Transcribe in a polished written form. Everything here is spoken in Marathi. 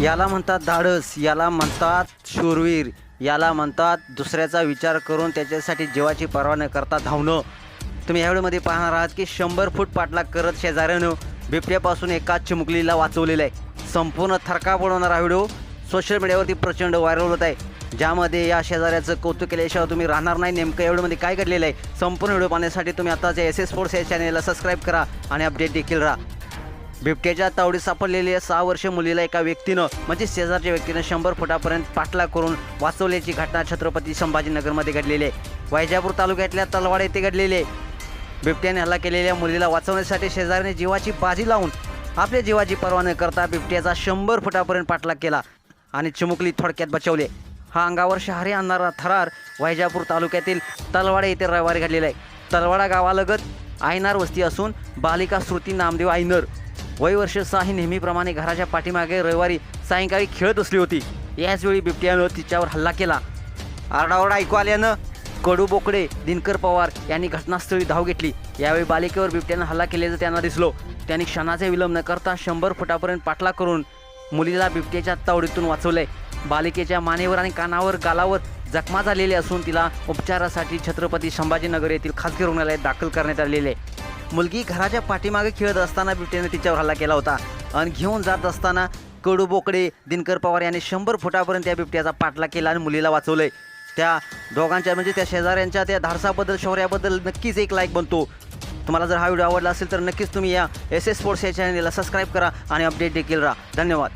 याला म्हणतात धाडस, याला म्हणतात शूरवीर, याला म्हणतात दुसऱ्याचा विचार करून त्याच्यासाठी जीवाची पर्वा न करता धावणं. तुम्ही ह्या व्हिडिओमध्ये पाहणार आहात की 100 फूट पाठलाग करत शेजाऱ्यानं बिबट्यापासून एका चिमुकलीला वाचवलेलं आहे. संपूर्ण थरका बनवणारा व्हिडिओ सोशल मीडियावरती प्रचंड व्हायरल होत आहे, ज्यामध्ये या शेजाऱ्याचं कौतुक केल्याशिवाय तुम्ही राहणार नाही. नेमकं या व्हिडिओमध्ये काय घडलेलं आहे संपूर्ण व्हिडिओ पाहण्यासाठी तुम्ही आताच SS स्पोर्ट्स या चॅनलला सबस्क्राईब करा आणि अपडेट देखील राहा. बिबट्याच्या तावडीत सापडलेल्या 6 वर्षीय मुलीला एका व्यक्तीनं म्हणजे शेजारच्या व्यक्तीनं 100 फुटापर्यंत पाठलाग करून वाचवल्याची घटना छत्रपती संभाजीनगरमध्ये घडलेली आहे. वैजापूर तालुक्यातल्या तलवाड येथे घडलेली आहे. बिबट्याने हल्ला केलेल्या मुलीला वाचवण्यासाठी शेजाऱ्याने जीवाची बाजी लावून आपल्या जीवाची पर्वा न करता बिबट्याचा 100 फुटापर्यंत पाठलाग केला आणि चिमुकली थोडक्यात बचावले. हा अंगावर शहारे आणणारा थरार वैजापूर तालुक्यातील तलवाडा येथे रविवारी घडलेला आहे. तलवाडा गावालगत आयनार वस्ती असून बालिका श्रुती नामदेव आयनर वय वर्ष 6 ही नेहमीप्रमाणे घराच्या पाठीमागे रविवारी सायंकाळी खेळत असली होती. याचवेळी बिबट्यानं तिच्यावर हल्ला केला. आरडाओरडा ऐकू आल्यानं कडू बोकडे, दिनकर पवार यांनी घटनास्थळी धाव घेतली. यावेळी बालिकेवर बिबट्यानं हल्ला केल्याचं त्यांना दिसलो. त्यांनी क्षणाचा विलंब न करता 100 फुटापर्यंत पाठलाग करून मुलीला बिबट्याच्या तावडीतून वाचवलंय. बालिकेच्या मानेवर आणि कानावर, गालावर जखमा झालेली असून तिला उपचारासाठी छत्रपती संभाजीनगर येथील खासगी रुग्णालयात दाखल करण्यात आलेले आहे. मुलगी घराच्या पाठीमागे खेळत असताना बिबट्याने तिच्यावर हल्ला केला होता आणि घेऊन जात असताना कडू बोकडे, दिनकर पवार यांनी 100 फुटापर्यंत त्या बिबट्याचा पाठलाग केला आणि मुलीला वाचवलंय. त्या दोघांच्या म्हणजे त्या शेजाऱ्यांच्या त्या धाडसाबद्दल, शौर्याबद्दल नक्कीच एक लाईक बनतो. तुम्हाला जर हा व्हिडिओ आवडला असेल तर नक्कीच तुम्ही या SS स्पोर्ट्स या चॅनलला सबस्क्राईब करा आणि अपडेट देखील राहा. धन्यवाद.